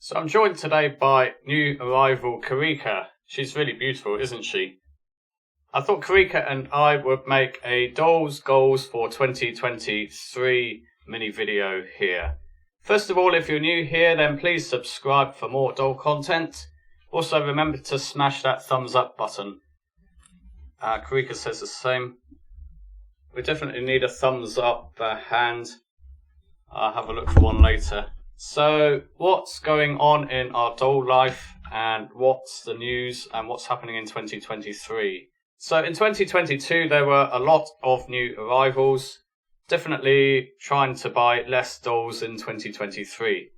So I'm joined today by new arrival Karika. She's really beautiful, isn't she? I thought Karika and I would make a Dolls Goals for 2023 mini video here. First of all, if you're new here, then please subscribe for more doll content. Also remember to smash that thumbs up button. Karika says the same. We definitely need a thumbs up hand. I'll have a look for one later. So what's going on in our doll life and what's the news and what's happening in 2023? So in 2022 there were a lot of new arrivals. Definitely trying to buy less dolls in 2023.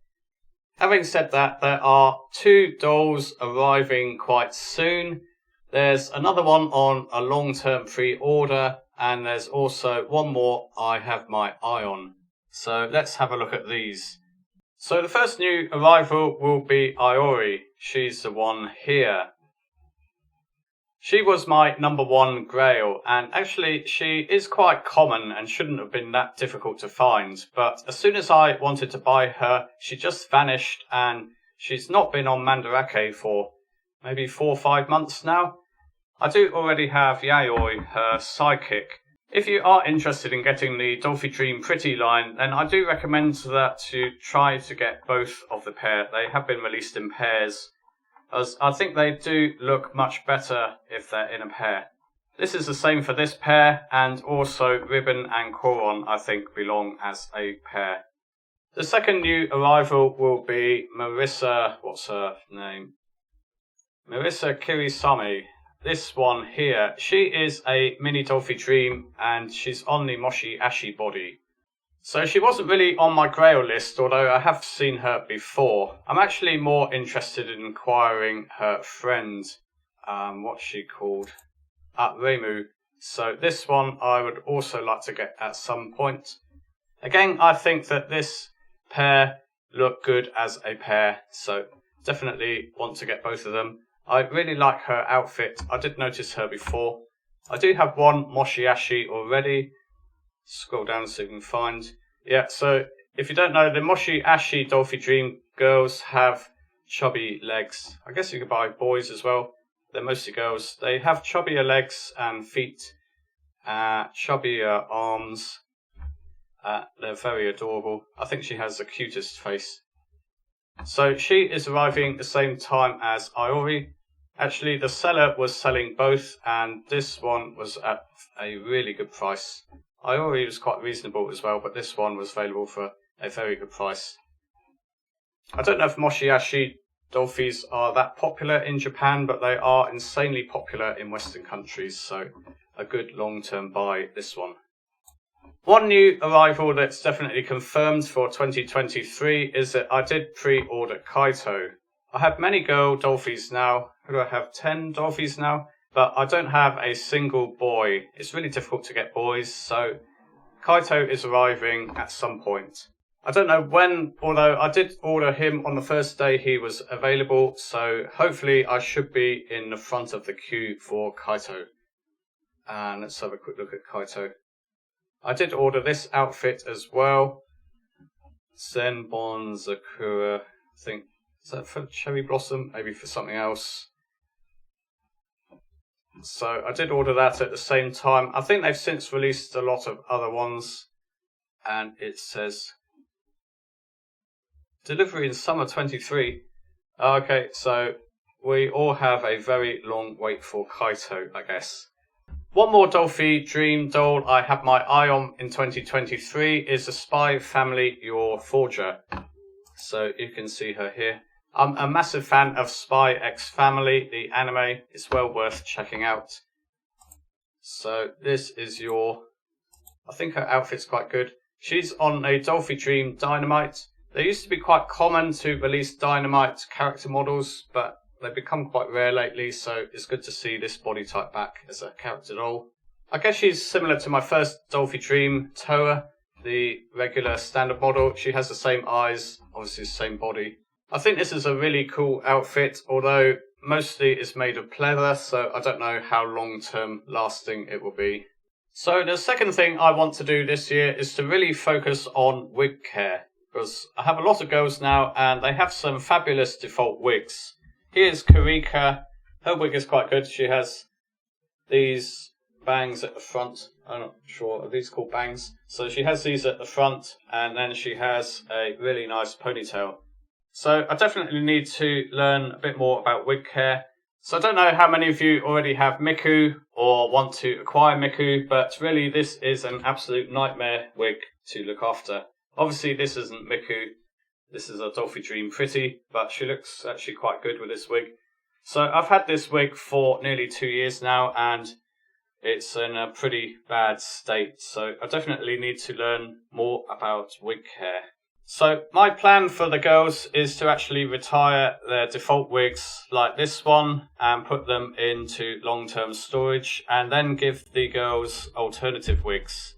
Having said that, there are 2 dolls arriving quite soon. There's another one on a long-term pre-order and there's also one more I have my eye on. So let's have a look at these. So the first new arrival will be Iori. She's the one here. She was my #1 grail, and actually she is quite common and shouldn't have been that difficult to find. But as soon as I wanted to buy her, she just vanished and she's not been on Mandarake for maybe 4 or 5 months now. I do already have Yayoi, her sidekick. If you are interested in getting the Dollfie Dream Pretty line, then I do recommend that you try to get both of the pair. They have been released in pairs, as I think they do look much better if they're in a pair. This is the same for this pair, and also Ribbon and Coron I think belong as a pair. The second new arrival will be Marissa, what's her name? Marissa Kirisame. This one here, she is a mini Dollfie Dream and she's on the Moshi Ashi body. So she wasn't really on my grail list, although I have seen her before. I'm actually more interested in acquiring her friend, what's she called? Reimu. So this one I would also like to get at some point. Again, I think that this pair look good as a pair, so definitely want to get both of them. I really like her outfit. I did notice her before. I do have one Moshi Ashi already. Scroll down so you can find. Yeah, so if you don't know, the Moshi Ashi Dollfie Dream girls have chubby legs. I guess you could buy boys as well. They're mostly girls. They have chubbier legs and feet, chubbier arms. They're very adorable. I think she has the cutest face. So she is arriving the same time as Iori. Actually, the seller was selling both, and this one was at a really good price. Iori was quite reasonable as well, but this one was available for a very good price. I don't know if Moshi Ashi Dollfies are that popular in Japan, but they are insanely popular in Western countries, so a good long-term buy, this one. One new arrival that's definitely confirmed for 2023 is that I did pre-order Kaito. I have many girl Dollfies now. I have 10 Dollfies now, but I don't have a single boy. It's really difficult to get boys, so Kaito is arriving at some point. I don't know when, although I did order him on the first day he was available, so hopefully I should be in the front of the queue for Kaito. And let's have a quick look at Kaito. I did order this outfit as well. Zenbon Zakura. I think, is that for Cherry Blossom? Maybe for something else. So I did order that at the same time. I think they've since released a lot of other ones. And it says delivery in summer 23. Okay, so we all have a very long wait for Kaito, I guess. One more Dollfie Dream doll I have my eye on in 2023 is the Spy Family Yor Forger. So you can see her here. I'm a massive fan of Spy X Family, the anime. It's well worth checking out. So this is Yor. I think her outfit's quite good. She's on a Dollfie Dream Dynamite. They used to be quite common to release Dynamite character models, but they've become quite rare lately, so it's good to see this body type back as a character doll. I guess she's similar to my first Dollfie Dream, Toa, the regular standard model. She has the same eyes, obviously the same body. I think this is a really cool outfit, although mostly it's made of pleather, so I don't know how long-term lasting it will be. So the second thing I want to do this year is to really focus on Wig Care. because I have a lot of girls now and they have some fabulous default wigs. Here's Kurika. Her wig is quite good. She has these bangs at the front. I'm not sure, are these called bangs? So she has these at the front, and then she has a really nice ponytail. So I definitely need to learn a bit more about wig care. So I don't know how many of you already have Miku or want to acquire Miku, but really this is an absolute nightmare wig to look after. Obviously this isn't Miku, this is a Dollfie Dream Pretty, but she looks actually quite good with this wig. So I've had this wig for nearly 2 years now and it's in a pretty bad state. So I definitely need to learn more about wig care. So my plan for the girls is to actually retire their default wigs like this one and put them into long-term storage and then give the girls alternative wigs.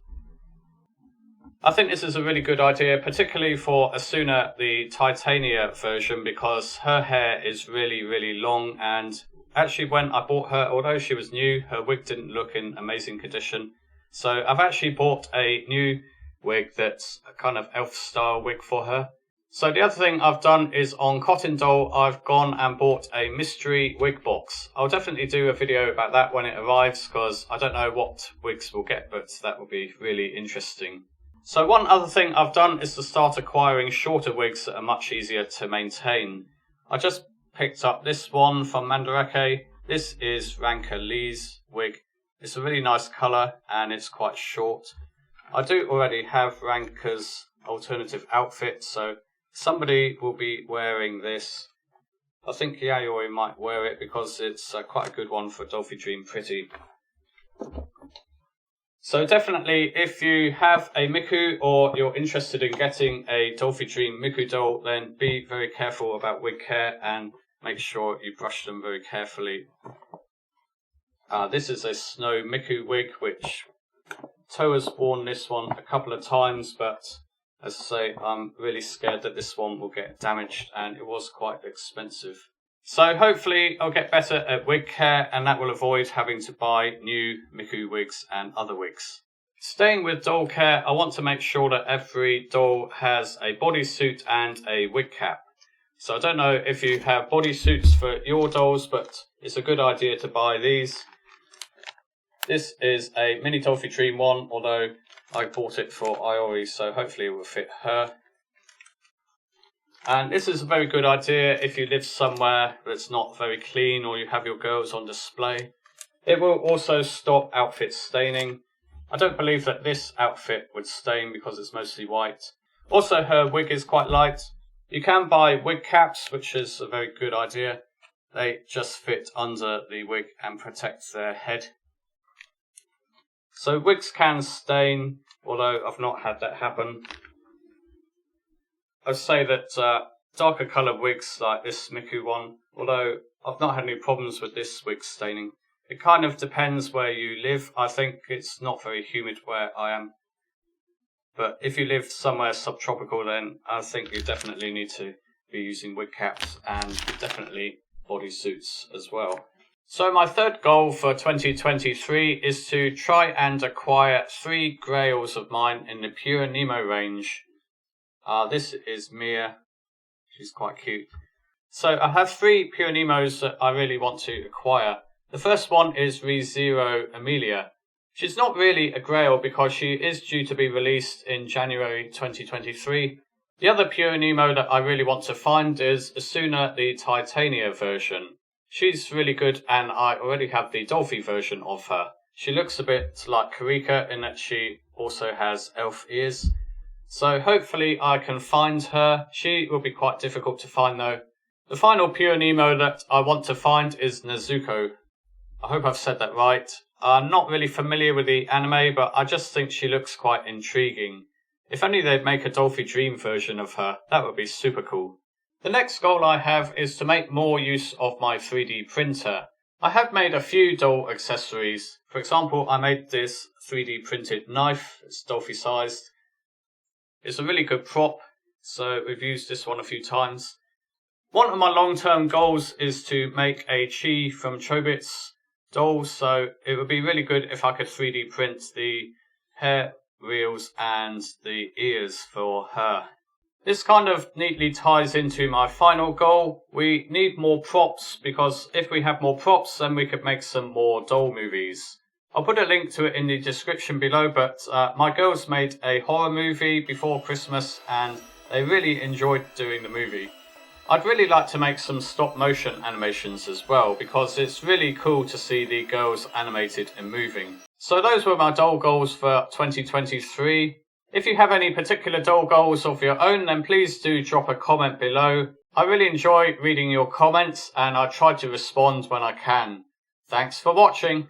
I think this is a really good idea, particularly for Asuna, the Titania version, because her hair is really, really long, and actually when I bought her, although she was new, her wig didn't look in amazing condition. So I've actually bought a new wig that's a kind of elf style wig for her. So the other thing I've done is on Cotton Doll, I've gone and bought a mystery wig box. I'll definitely do a video about that when it arrives, because I don't know what wigs we'll get, but that will be really interesting. So one other thing I've done is to start acquiring shorter wigs that are much easier to maintain. I just picked up this one from Mandarake. This is Ranka Lee's wig. It's a really nice colour and it's quite short. I do already have Ranka's alternative outfit, so somebody will be wearing this. I think Yayoi might wear it because it's quite a good one for Dollfie Dream Pretty. So definitely, if you have a Miku or you're interested in getting a Dollfie Dream Miku doll, then be very careful about wig care and make sure you brush them very carefully. This is a Snow Miku wig, which Toa's worn this one a couple of times, but as I say, I'm really scared that this one will get damaged, and it was quite expensive. So hopefully I'll get better at wig care, and that will avoid having to buy new Miku wigs and other wigs. Staying with doll care, I want to make sure that every doll has a bodysuit and a wig cap. So I don't know if you have bodysuits for your dolls, but it's a good idea to buy these. This is a mini Dollfie Dream one, although I bought it for Iori, so hopefully it will fit her. And this is a very good idea if you live somewhere that's not very clean or you have your girls on display. It will also stop outfits staining. I don't believe that this outfit would stain because it's mostly white. Also, her wig is quite light. You can buy wig caps, which is a very good idea. They just fit under the wig and protect their head. So wigs can stain, although I've not had that happen. I'd say that darker coloured wigs like this Miku one, although I've not had any problems with this wig staining. It kind of depends where you live. I think it's not very humid where I am. But if you live somewhere subtropical, then I think you definitely need to be using wig caps and definitely bodysuits as well. So my third goal for 2023 is to try and acquire 3 grails of mine in the Pureneemo range. This is Mia. She's quite cute. So I have 3 Pureneemos that I really want to acquire. The first one is ReZero Amelia. She's not really a grail because she is due to be released in January 2023. The other Pureneemo that I really want to find is Asuna, the Titania version. She's really good, and I already have the Dollfie version of her. She looks a bit like Kurika in that she also has elf ears. So hopefully I can find her. She will be quite difficult to find though. The final Pureneemo that I want to find is Nezuko. I hope I've said that right. I'm not really familiar with the anime, but I just think she looks quite intriguing. If only they'd make a Dollfie Dream version of her, that would be super cool. The next goal I have is to make more use of my 3D printer. I have made a few doll accessories. For example, I made this 3D printed knife. It's Dollfie sized. It's a really good prop, so we've used this one a few times. One of my long-term goals is to make a Chi from Chobits doll, so it would be really good if I could 3D print the hair reels and the ears for her. This kind of neatly ties into my final goal. We need more props, because if we have more props, then we could make some more doll movies. I'll put a link to it in the description below, but my girls made a horror movie before Christmas and they really enjoyed doing the movie. I'd really like to make some stop motion animations as well, because it's really cool to see the girls animated and moving. So those were my doll goals for 2023. If you have any particular doll goals of your own, then please do drop a comment below. I really enjoy reading your comments and I try to respond when I can. Thanks for watching.